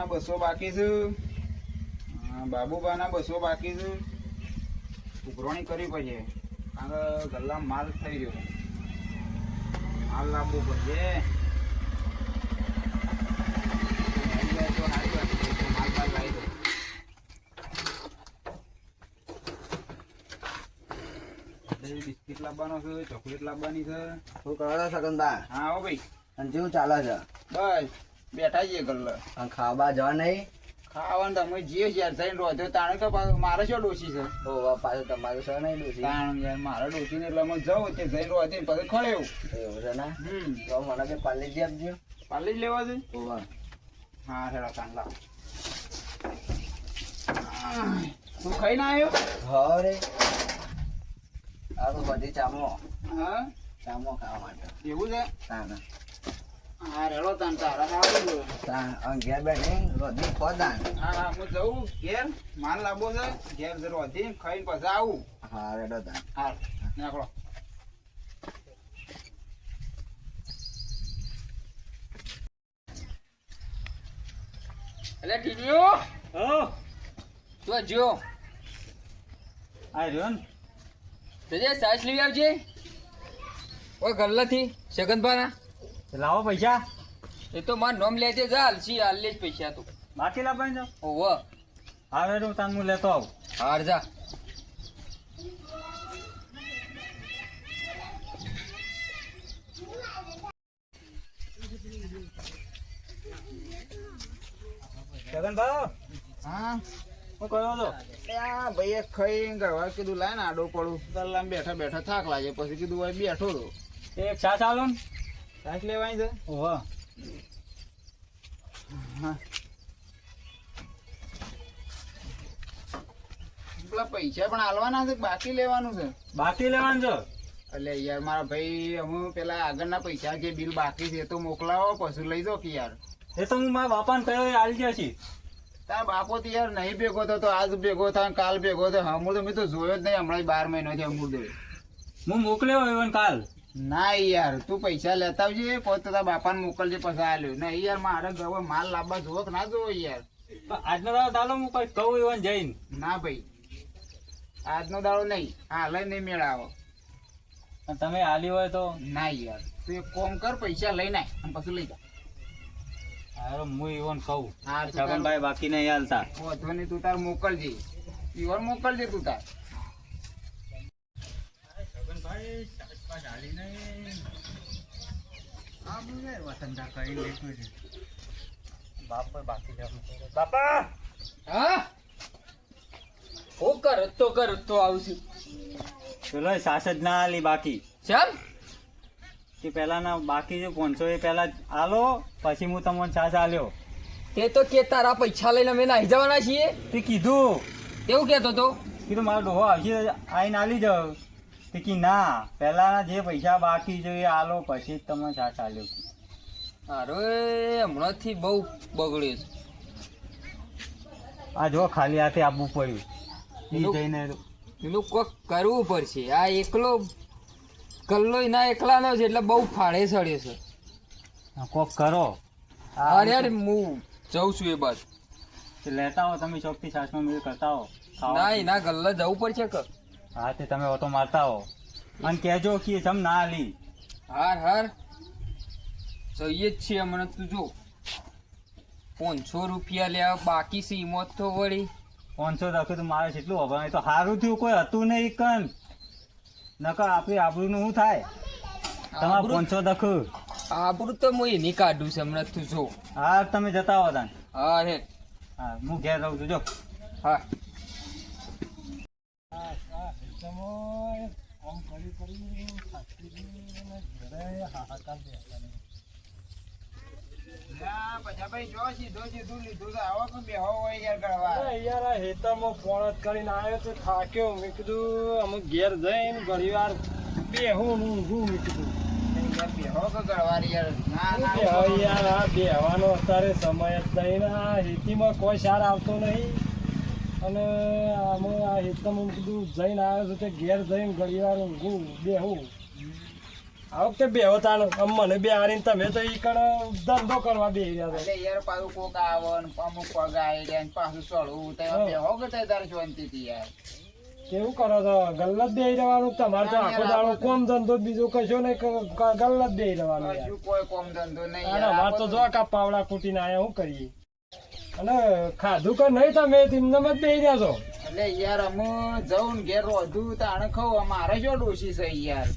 ના 200 બાકી છે, બાબુબાના 200 બાકી છે. ઉઘરાણી કરવી પડશે કારણ કે ગલ્લા માલ થઈ રહ્યો, માલ લાવવો પડશે. તો સારી વાત છે, માલ બાલ લાવી દો. બિસ્કીટ લાવવાનો છે, ચોકલેટ લાવવાની છે. શું કરો છો સગનબા? હા હો ભાઈ. અને કેવું ચાલે છે? બસ બેઠા છીએ ગલ્લા. અને ખાવા જવા નહીં? ખાવાનું તમે જે યાર થઈને રોધ્યો તાણે તો મારે શું ડોસી છે. ઓ પાછું તમારું છે નહીં ડોસી? તાણ યાર મારે ડોસી ને એટલે અમે જવું તે જઈને રોધીને પછી ખળેવું. એવું છે ને? તો મને કે પાલી જ આપજો. પાલી જ લેવા છે? ઓવા. હા હેડો તાણ લાવ. તું ખાઈને આવ્યો? હવે આ તો બધી ચામો. હા ચામો ખાવા માટે. એવું છે? તાને હા રેડો તાણ તારા સારું છે. તાન ઘેર બેઠી રોધી ખોદાન. હા હા હું જઉં ઘેર, માલ લાવવો છે. ઘેર રોધીને ખાઈને પછી આવું. હા રેડો તાન. હા નાખો. એટલે ટીડીઓ તું જો આ રહ્યો ને તજે સાસ લઈ આવજે ઓય ગલ્લાથી સગનભાના. લાવો પૈસા. એ તો માર નોમ લેજે જા હાલસી હાલ લે જ પૈસા તું. બાકી લાવવાની જાવ. ઓવ હા રેડો તાન હું લેતો આવું. હાર જા. જગન ભાવ. હા હું કયો છો? ત્યાં ભાઈ એક ખાઈ ગવા કીધું લાય ને આડો પડું ગલ્લામાં બેઠા બેઠા થાક લાગે પછી કીધું ભાઈ બેઠો તો એક છાસ આલો ને. છાસ લેવાની છે? ઓહો. હા પેલા પૈસા પણ આલવાના છે, બાકી લેવાનું છે. બાકી લેવાનું છે? એટલે યાર મારા ભાઈ હું પેલા આગળના પૈસા જે બિલ બાકી છે તો મોકલાવો પછી લઈ જાઓ કે યાર. એ તો હું મારા બાપાને કહ્યું આલી ગયા છીએ. તારા બાપો તો યાર નહીં ભેગો થતો, આજ ભેગો થાય કાલ ભેગો થાય. હમું તો મેં તો જોયો જ નહીં હમણાં 12 મહિનાથી હમું દે. હું મોકલ્યો એવન કાલ. ના યાર તું પૈસા લેતા આવજે પોતે તારા બાપાને મોકલજે પછી આલ્યો. નહીં યાર મારે ગવો માલ લાવવા જોવો કે ના જોવો યાર. આજનો દાડો ચાલો હું કઈ કહું એવન જઈને. ના ભાઈ આજનો દાડો નહીં, હાલ નહીં મેળાવો. તમે આલી હોય તો ના યાર તું એક કોમ કર પૈસા લઈને આય અને પછી લઈ જા. હું ઈવન કહું છગનભાઈ બાકી નહીં હાલતા. વધુ નહીં તું તાર મોકલજે, ઈવન મોકલજે તું તાર. છગનભાઈ શાકભાજ હાલી નહીં આ બોલે વસંતા કરી લેતું છે. બાપા બાકી જવાનું બાપા. હા હું કર તો આવશું. ચલો સાસ જ ના આલી બાકી. ચલ કે પેલાના બાકી જે 500 એ પેલા આલો પછી હું તમને છાસ આલ્યો. તે તો કે તારા પૈસા લઈને અમે નાહી જવાના છીએ. તે કીધું એવું કહેતો તો. કીધું મારો ડોહો આવશે આવીને આલી જાવ. તે કી ના પેલાના જે પૈસા બાકી છે એ આલો પછી જ તમને છાસ આલ્યો. અરે હમણાંથી બહુ બગડ્યું છે. આ જો ખાલી હાથે આપવું પડ્યું. ઈ જઈને એનું કોક કરવું પડશે. આ એકલો ગલ્લો ના એકલાનો છે એટલે બહુ ફાળે સડ્યો છે. કોક કરો. અરે યાર હું જઉં છું એ બાજુ. લેતા હો તમે ચોકથી છાસનો મેળ કરતા હો. ના એના ગલ્લા જવું પડશે કે. હા તે તમે ઓટો મારતા હો અને કહેજો કે જમ ના આલી. હાર જઈએ જ છીએ હમણાં. તું જો 500 રૂપિયા લેવા બાકી છે ઈમોત તો વળી 500 રાખ્યું તો મારે કેટલું હવે તો સારું થયું કોઈ હતું નહીં કન નકર આપણી આબરૂનું શું થાય. તમારે 500 દખું આબરૂ તો હું એની કાઢું છે હમણાં. તું જો હા તમે જતા હો તાન. હા હે હા હું ઘેર રહું છું જો. હા થાક્યો મેં કીધું અમે ઘેર જઈને ઘણી વાર બેહું ઊંઘું મેં કીધું યાર આ બેહવાનો અત્યારે સમય જ નહીં ને આ રેતીમાં કોઈ સાર આવતો નહીં અને અમે આ હેતમાં કીધું જઈને આવ્યો છું તે ઘેર જઈને ઘણી વાર ઊંઘું બેહું આ વખતે બેહો તાનો મને બે હારીને તમે તો ઈ કણ ધંધો કરવા બેહી રહ્યા છો. એટલે યાર પાછું કોક આવે ને અમુક પગ આવી જાય ને પાછું ચડવું તો હા. બેહો કે તારે શાંતિથી યાર. કેવું કરો છો ગલ્લત બેહી રહેવાનું તમારે તો આખો દાડો કોમ ધંધો બીજો કશો ને ગલ્લત બેહી રહેવાનું યાર. હજુ કોઈ કોમ ધંધો નહીં અને યાર. અમારે તો જો કા પાવડા કૂટીને આયા શું કરીએ અને ખાધું કે નહીં તમે તેમને જ બેહી રહ્યા છો. એટલે યાર અમે જવું ને ઘેર રોધું તાણે ખાવું અમારે શું ડોશી છે યાર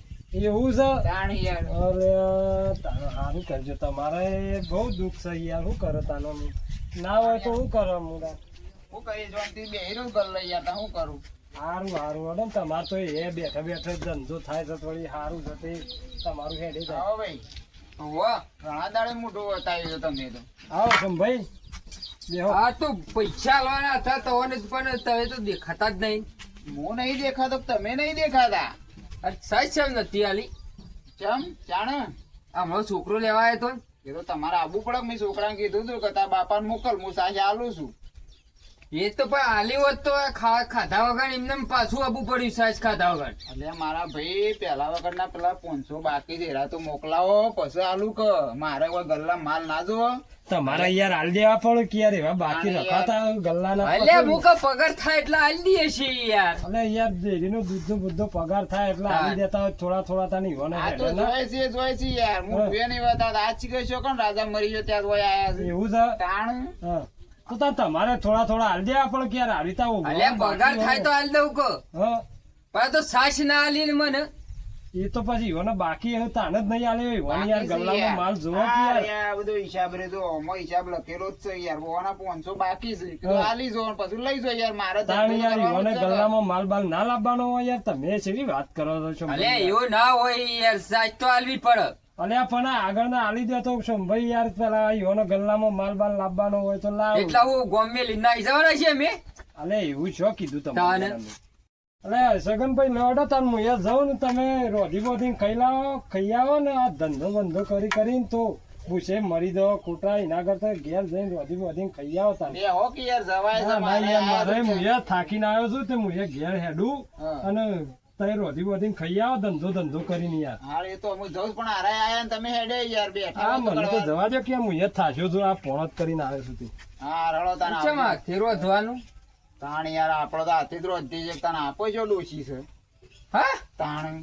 એવું છે તાણ યાર. અરે તારો સારું કરજો તમારે બહુ દુઃખ છે યાર શું કરો તાનો ના હોય તો શું કરો મુડા હું કરી જોનથી બેહી રહ્યો ગલ્લે યાર તો શું કરું. સારું સારું હેડો ને તમારે તો એ બેઠા બેઠા ધંધો થાય છે થોડી સારું છે તે તમારું હેડી જાય. આવો ભાઈ વાહ ઘણા દાડે મોઢું બતાવ્યું છે તમે તો. આવો ભાઈ બેહો. આ તો પૈસા લાવવાના હતા તો પણ તમે તો દેખાતા જ નહીં. હું નહીં દેખાતો તમે નહીં દેખાતા. અરે સાહેબ કેમ નથી આલી? ચમ જાણે હમણાં છોકરો લેવા આવ્યો તો ને. એ તો તમારે આવવું પડે. મેં છોકરાને કીધું હતું કે તારા બાપાને મોકલ હું સાંજે આલું છું. એ તો પણ આલી હોત તો ખાધા વગર એમને પાછું આપવું પડ્યું સાહેબ ખાધા વગર. એટલે મારા ભાઈ પેલા વગરના પેલા 500 બાકી છે એરા તો મોકલાવો પછી આલું કે મારે કોઈ ગલ્લા માલ ના જોવો. તમારે યાર હાલ દેવા પડે કે યાર એવા બાકી અને રખાતા ગલ્લાના અલ્યા મુકા પગાર થાય એટલે આલી દઈએ છીએ યાર. અને યાર ડેરીનો દૂધનો બધો પગાર થાય એટલે હાલી દેતા હોય થોડા થોડા તાની ઈવોને આ તો હેડે ને. જોઈ છે યાર. હું હા. બે નહીં બતા આજ શીખે છો કોણ રાજા મરી ગયો ત્યાં જોઈ આયા છે એવું છે તાણ. હા તો તાર તમારે થોડા થોડા હાલ દેવા પડે કે યાર હારી તા અલ્યા પગાર થાય તો આલી દઉં કો. હા પણ તો સાસ ના આલી ને મને. એ તો પછી ઈવોને બાકી એવું તાન જ નહીં આલે ઈવોને યાર બાકી છે ગલ્લામાં યાર. માલ જોવો કે હા યાર યાર, બધો હિસાબ રે તો આમાં હિસાબ લખેલો જ છે યાર. બોના 500 બાકી છે કીધું હા. આલી જો ને પછી લઈ જો યાર. મારે તાણ ધંધો યાર કરવાનો ઈવોને જ છે ને. ગલ્લામાં માલ બાલ ના લાવવાનો હોય યાર તમે કેવી વાત કરો છો અલ્યા એવું ના હોય યાર સાસ તો આલવી પડે. અલ્યા પણ આ આગળના આલી દે તો ભાઈ યાર પેલા ઈવોને ગલ્લામાં માલ બાલ લાવવાનો હોય તો લાવ એટલા હું ગોમે લઈને આવી જવાના છે મેં. અલે એવું શું કીધું તાને. તમે અલે સગનભાઈ લડો તાર હું યાર જાઉં ને તમે રોધી બોધી ખાઈ આવો ને આ ધંધો બંધો કરીને તો પૂછે મરી દો ખોટા એના કરતા ઘેર જઈને રોધી બોધી ખાઈ આવો તાર બે હો કે યાર જવાય છે. મારે મારે આ હું યાર થાકીને આવ્યો છું તે હું યાર ઘેર હેડું હા. અને તઈ રોધી બોધી ખાઈ આવો ધંધો કરીને યાર હા એ તો હું જઉં પણ હારે આયા ને તમે હેડે યાર બેઠા હા હોય તો મને તો કરવા. જવા દો કે હું યાર થાક્યો છું આ પોણત કરીને આવ્યો છું તે. હા રડો તાને ચમ આવજો. હાથે રોધવાનું? તાણ યાર આપડે તો હાથી જ રોધી છે. તને આપો છો ડોશી છે હા તાણ.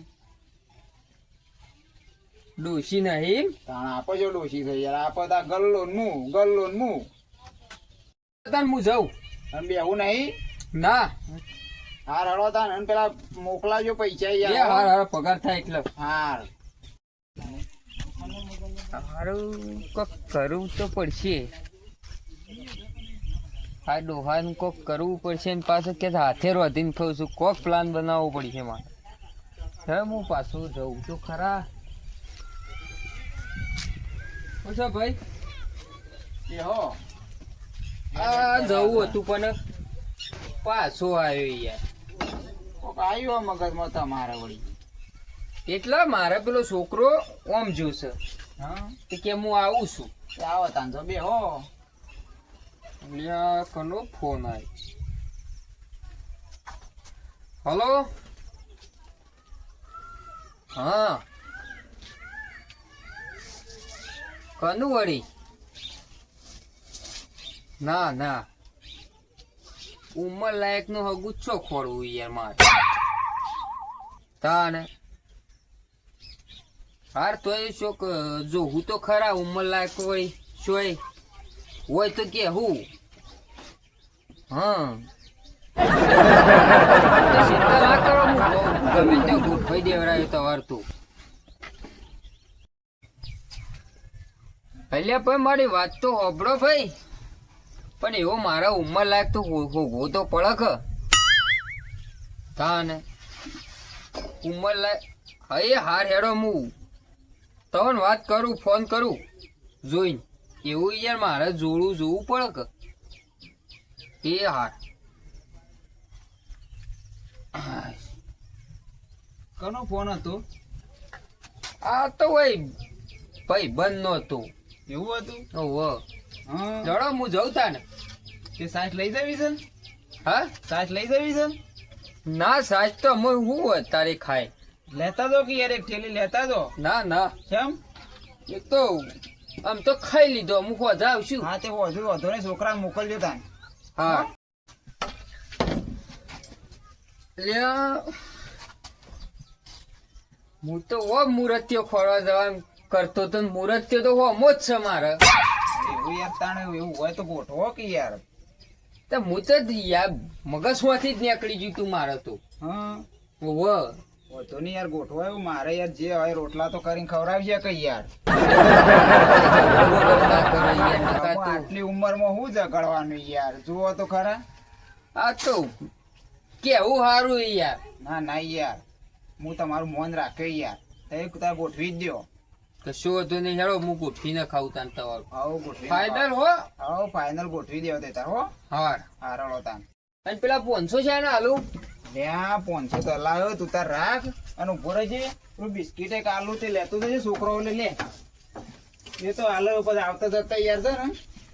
ડોશી નહીં. તાણ આપો છો ડોશી છે યાર. આપો તો આ ગલ્લો ને મું તાન હું જાઉં. અને બેહું નહીં. ના હા રડો તાન અને પેલા મોકલાજો પૈસા એ યાર. હાર હાર પગાર થાય એટલે હા મારું કોક કરવું તો પડશે. આ ડોહાનું કોક કરવું પડશે ને પાછું કે હાથે રોધીને ખાઉં છું. કોક પ્લાન બનાવવો પડશે મારે. હવે હું પાછું જઉં તો ખરા. પૂછો ભાઈ બેહો. આ જવું હતું પણ પાછો આવ્યો યાર. કોક આવ્યો મગજમાં તમારે વળી. એટલે મારે પેલો છોકરો ઓમ જોશે હા કે હું આવું છું. આવો તાન તો બેહો. અલ્યા કનો ફોન આવ્યો? હલો હા કનું વળી? ના ના ઉંમર લાયક નું હગું છો ખોડવું યાર મારે તાને. હાર તો એ શોક જોવું તો ખરા ઉંમર લાયક હોય શોય હોય તો કે હું હા ચિંતા ના કરો. હું ગમે ત્યાં ગોઠવાઈ દેવરાયો તો વારતું. એટલે પણ મારી વાત તો હોભળો ભાઈ. પણ એવો મારા ઉંમર લાયક તો હોવો તો પડે કે તાને ઉંમર લાયક. હા હાર હેડો હું તમને વાત કરું ફોન કરું જોઈને. એવું યાર મારે જોવું પડે કે એ હાર. કોનો ફોન હતો? આ તો ભાઈ બંધ નો હતો. એવું હતું? ઓહો હા ચડો હું જઉં તા ને. તે સાસ લઈ જવી છે? હા સાસ લઈ જવી છે? ના સાચ તો અમે શું તારે ખાય લેતા દો કે યાર એક થેલી લેતા દો. ના ના કેમ? એક તો આમ તો ખાઈ લીધો અમુક વધારે આવશું. હા તે વધુ ને છોકરા મોકલજો તાન. હા લ્યા હું તો હો મુરત્યો ખોરવા જવા કરતો તો મુરત્યો તો હો મો જ છે મારે. એવું યાર તાણે એવું હોય તો ગોઠવો કે યાર. તો હું તો યાર મગજમાંથી જ નીકળી ગયું તું મારે તો. હા વધુ વધુ નહીં યાર ગોઠવો એવું મારે યાર જે હોય રોટલા તો કરીને ખવડાવજે કઈ યાર. આટલી ઉંમરમાં શું ઝઘડવાનું યાર જુઓ તો ખરા. આ તો કેવું સારું યાર. ના ના યાર હું તમારું મોન રાખે યાર તો તાર ગોઠવી જ દો. કશું હતું નહીં હેડો હું ગોઠવીને ખાવું તાન તમારું. આવો ગોઠવી ફાઈનલ હો. આવો ફાઈનલ ગોઠવી દેવો તે તાર હો. હા હારળો તાન. અને પેલા 500 છે ને આલુ લ્યા 500 તો લાવ્યો તું તાર રાખ અને ઉભો રહેજે. તું બિસ્કીટ એક આલુ તે લેતો જજે છોકરો લે એ તો હાલ પછી આવતા જતા યાર છે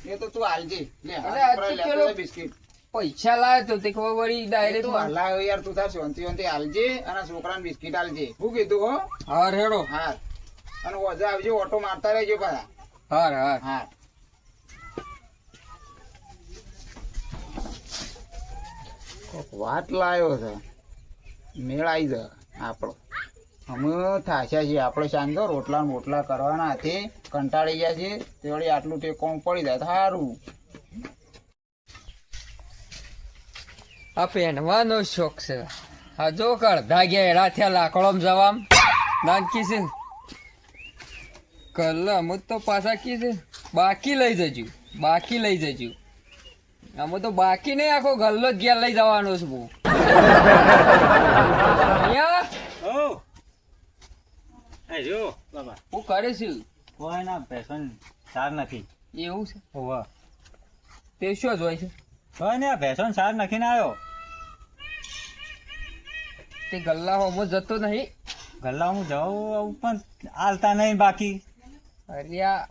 ને એ તો તું હાલજે લે અરે આ તો લેતો પેલો જા બિસ્કીટ. પૈસા લાવ્યો તો તે ખબર પડી તું ડાયરેક્ટ. હાલાયો યાર તું તાર શાંતિ હાલજે અને છોકરાને બિસ્કીટ હાલજે. શું કીધું હો? હાર હેડો. હા અને વજા આવજો ઓટો મારતા રહેજો પાછા. હાર હાર હા વાત લાયો છે મેળ આવી જાય આપણો. અમે થાશ્યા છીએ આપણે શાંતો રોટલા ને બોટલા કરવાના હાથે કંટાળી ગયા છે તે વળી આટલું ટેકોમ પડી જાય તો સારું. આ પહેરવાનો શોખ છે. આ જો અડધા ગયા એડા થયા લાકડોમ જવામ નાખી છે કલ અમુક તો પાછા કી છે બાકી લઈ જજો બાકી લઈ જજો. અમે તો બાકી નહીં આખો ગલ્લો જ ઘેર લઈ જવાનો છું હું. અહીંયા હું કરે છું સાર નથી એવું છે ઓવા તે શું જ હોય છે હોય ને આ ભેંસો સાર નાખીને આવ્યો. તે ગલ્લા હોમો જતો નહીં. ગલ્લા હું જાઉં આવું પણ હાલતા નહીં બાકી. અરે આ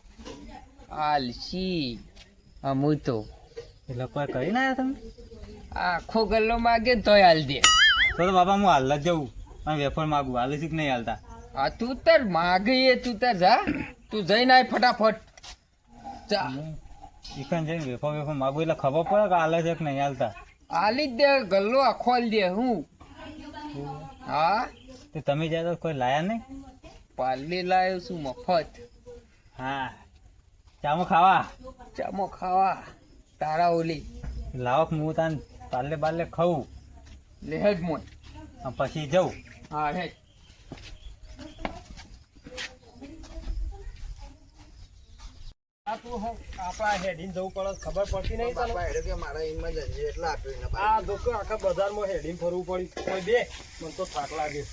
આલસી અમુ તો એટલે કોઈ કરીને આવ્યા તમે આખો ગલ્લો માગે તોય હાલ દે. તો બાબા હું હાલ જ જવું અને વેફર માગું હાલ શીખ નહીં હાલતા. આ તું તાર માગે તું તાર જા તું જઈને આય ફટાફટ જા. ચિકન જઈને વેફર માગું એટલે ખબર પડે કે હાલે છે કે નહીં હાલતા. આલી જ દે ગલ્લો આખો હાલ દે હું. હા તો તમે જાય તો કોઈ લાયા નહીં. પાલી લાવ્યો છું મફત. હા ચામો ખાવા ચામો ખાવા તારા ઓલી લાવો હું તાન પાલે બાલે ખાઉં લેહજ મોય. અને પછી જવું. હા હે આપડા હેડીને જવું પડે ખબર પડતી નહીં તને? બાપા કે મારા ઇમરજન્સી એટલે આપ્યું ને આ દુઃખ આખા બજારમાં હેડીને ફરવું પડી કોઈ બે મને તો થાક લાગે.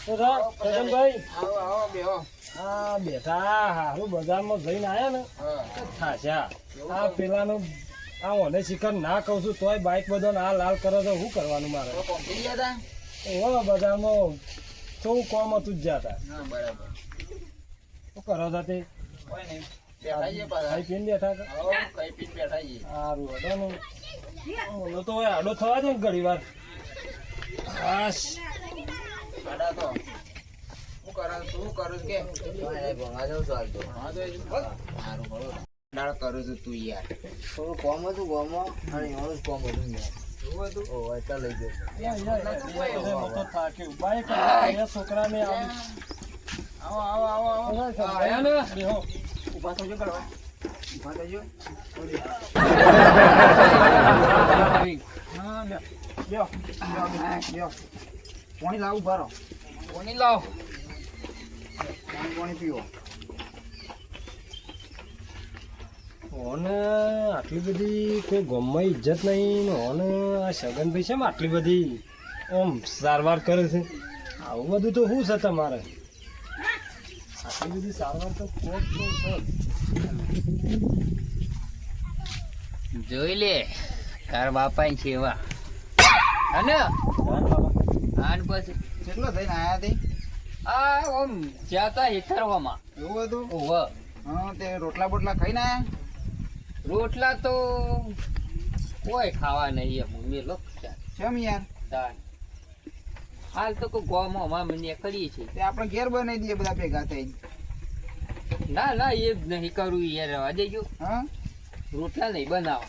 તો જા, સજનભાઈ આવો આવો બેહો. આ બેઠા હારું બજારમાં જઈને આયા ને હા થાશ્યા. આ પેલાનું આ ઓને શિખર ના કહું છું તોય બાઈક બધો હાલ હાલ કરે તો શું કરવાનું મારે? તો પહોંચી ગયા તા. ઓ બજારમાં શું કોમ હતું જ જાતા હા બરાબર. શું કરો છો તે? કોઈ નહીં બેઠા છીએ પાછા. ખાઈ પીને બેઠા કે? આવો કઈ પીને બેઠા છીએ. સારું હતો ને મને તો હવે આડો થવા દે ને ઘડી વાર. બસ આડા તો શું કરું શું કરું કે ભણવા જાઉં છું હાલ તો. હા તો સારું ભણો દાળ કરું છું તું યાર. થોડું કોમ હતું ગોમાં અને એવાનું જ કોમ હતું યાર. શું હતું? ઓ એટલે લઈ ગયો. હું તો થાક્યો. બાઈક અહીંયા છોકરાને આવું આવો આવો આવો આવો. આયા ને બેહો. ઊભા થજો કરવા. ઊભા થજો. હા લ્યો. લ્યો. લ્યો. પાણી લાવું ભરો. કોની લાવ પાણી પીવો. ઓને આટલી બધી કોઈ ગામમાં ઇજ્જત નહીં ને ઓને આ સગનભાઈ છે આટલી બધી આમ સારવાર કરે છે. આવું બધું તો શું છે તમારે? આટલી બધી સારવાર તો કોક તો છે. જોઈ લે તાર બાપા ની સેવા અને આન પછી કેટલો થઈને આયા તે? આ ઓમ જાતા હેતરવામાં એવું હતું? ઓવ હા તે રોટલા બોટલા ખાઈને આયા? રોટલા તો કોઈ ખાવા નહીં એમ મેં લોક કેમ યાર? હાલ તો કોઈ ગોમાં અમારે મને કરીએ છીએ. તે આપણે ઘેર બનાવી દઈએ બધા ભેગા થઈ. ના ના એ નહીં કરવું યાર, રહેવા દેજો. હા રોટલા નહીં બનાવો.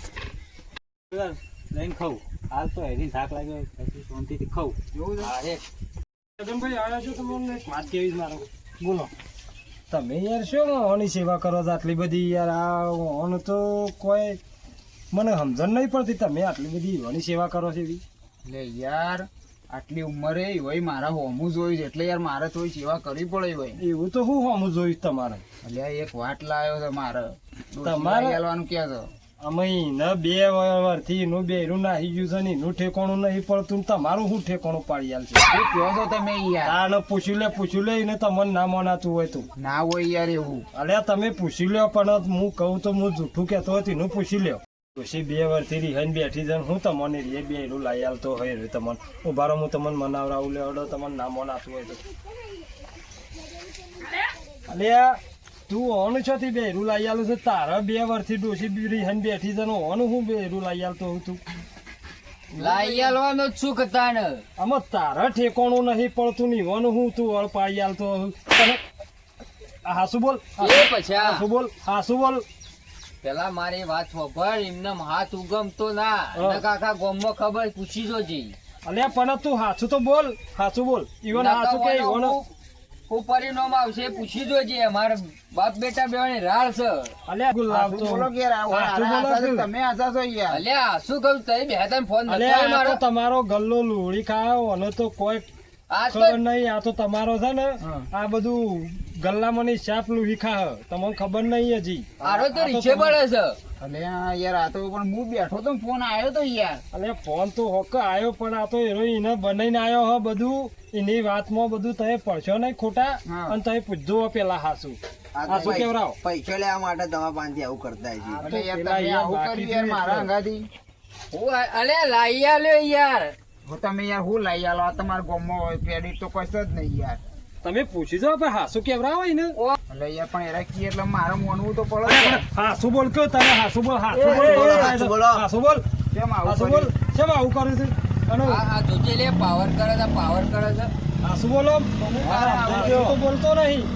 લઈને ખાઉં હાલ તો એની થાક લાગ્યો પછી શાંતિથી ખાઉં. જોવું છે? હા રે સગનભાઈ આવ્યા છો, તમને એક વાત કેવી છે મારો. બોલો. તમે યાર શું ઓની સેવા કરો છો આટલી બધી યાર? આ ઓનું તો કોઈ મને સમજણ નહીં પડતી. તમે આટલી બધી ઓની સેવા કરો છો એવી? એટલે યાર આટલી ઉંમરે હોય મારા હોમું જોયું છે એટલે યાર મારે થોડી સેવા કરવી પડે હોય. એવું તો હું હોમું જોઈશ તમારે. એટલે આ એક વાટ લાવ્યો છે મારે. તમારે? હાલવાનું ક્યાં છે? અમે ન 2 વર્ષથી એનું બેરું નાહી ગયું છે ને એનું ઠેકોણું નહીં પડતું ને તમારું શું ઠેકોણું પાડી આલ છે? શું કહો છો તમે યાર? આને પૂછી લે એને તમને ના મનાતું હોય તો. ના હોય યાર એવું. અલ્યા તમે પૂછી લ્યો, પણ હું કહું તો હું જૂઠું કહેતો હોય એનું પૂછી લ્યો. પછી 2 વર્ષથી રિહાઈને બેઠી છે હું તમને રે બેરું લાવી આલતો હોય રે તમને ઉભારો હું તમને મનાવરાવું લેવડો તમને ના મનાતું હોય તો. અલ્યા તું ઓનું છો થી બેરું લાવી આલું છે? તારા 2 વર્ષથી ડોસી રિહાઈને બેઠી છે ને ઓનું હું બેરું લાવી આલતો હું તું? લાઈ આલવાનો જ શું કતા ને? આમાં તારા ઠેકોણું નહીં પડતું ને એવાનું હું તું અળ પાડી આલતો હોઉં? તને હાસુ બોલ, એ પછી આ હાસુ બોલ, હાસુ બોલ. પેલા મારી વાત ખબર, એમને હાથ ઉગમતો ના. હા. નકા આખા ગામમાં ખબર પૂછી જોજે. અલ્યા પણ તું હાસુ તો બોલ, હાસુ બોલ. ઈવન હાસુ કે ઈવન હું પરિણામ આવશે એ પૂછી જોજે. અમારે બાપ બેટા બેવાની રાળ છે. અલ્યા ગુલાબ હાચું તો બોલો કે યાર, હાચું આરા બોલો આશા છે, કે? તમે આશા છો યાર. અલ્યા શું કહું તઈ બે તને ફોન અલ્યા નતો આ મારો. તો તમારો ગલ્લો લોહડી ખાયો અને તો કોઈ આ તો ખબર નહીં. આ તો તમારો છે ને હા. આ બધું ગલ્લામાંની શાપ લુહી ખા તમને ખબર નહીં હજી. આરો તો રીછે પડે છે. અલે આ યાર આ તો પણ હું બેઠો તો ફોન આવ્યો તો યાર. અલ્યા ફોન તો હોક આવ્યો પણ આ તો એને બનાવીને આવ્યો હ બધું. એની વાતમાં બધું તમે પડશો નહીં ખોટા. હા. અને તમે પૂછજો પેલા હાસુ હાસુ કેવરાવ. પૈસા લેવા માટે તમારા પાસેથી આવું કરતા છે. અલે યાર પેલા તમે યાર આવું બાકી કર્યું યાર છે મારા એટલે. અંગાથી. હું અલ્યા લાઈ આલ્યો યાર. હું તમે યાર હું લઈ આલો? આ તમારા ગામમાં હોય ક્રેડિટ તો કશો જ નહીં યાર. તમે પૂછી જો પણ હાસુ કેવરાવ હોય ને. એટલે યાર પણ એરા કી એટલે મારે માનવું તો પડે ને. હાસુ બોલ કે તમે હાસુ બોલ, હાસુ એ, બોલ, એ, હાસુ બોલો. હાસુ બોલ, કેમ આવું હાસુ બોલ. કર્યું? કેમ આવું કર્યું છે? અને આ જોજે લે પાવર કરે છે, પાવર કરે છે. હાસુ બોલો. તમે હાસુ તો બોલતો નહીં.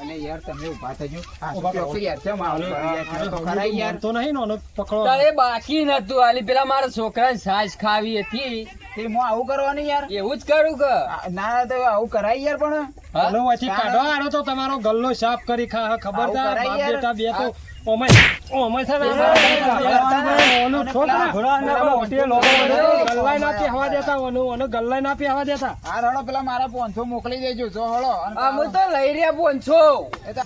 અને યાર તમે ઉભા થજો. હા, ઉભા શું કરો. કહો યાર, કેમ આવું કર્યું યાર? અરે, તો ખરા યાર. બોલતો નહીં ને, આને પકડો. તારે બાકી નતું આલી પેલા મારા છોકરાને સાજ ખાવી હતી. તે હું આવું કરવાનું યાર? એવું જ કરું કે ના તો આવું કરાય યાર પણ. હા? આનો વાંચી કાઢો. આનો તો તમારો ગલ્લો સાફ કરી ખા ખબર આવું છે? કરાય બાપ યાર. બેટા બે તો ઓમય છે ને. ઓનું છોકરા ઘોડા હોટેલ ગલ્લાય ના પહેવા દેતા. ઓનું ગલ્લાય ના પહેવા દેતા. હા હળો પેલા મારા 500 મોકલી દેજો જો હળો. અને આ હું તો લઈ રહ્યા 500. એ તો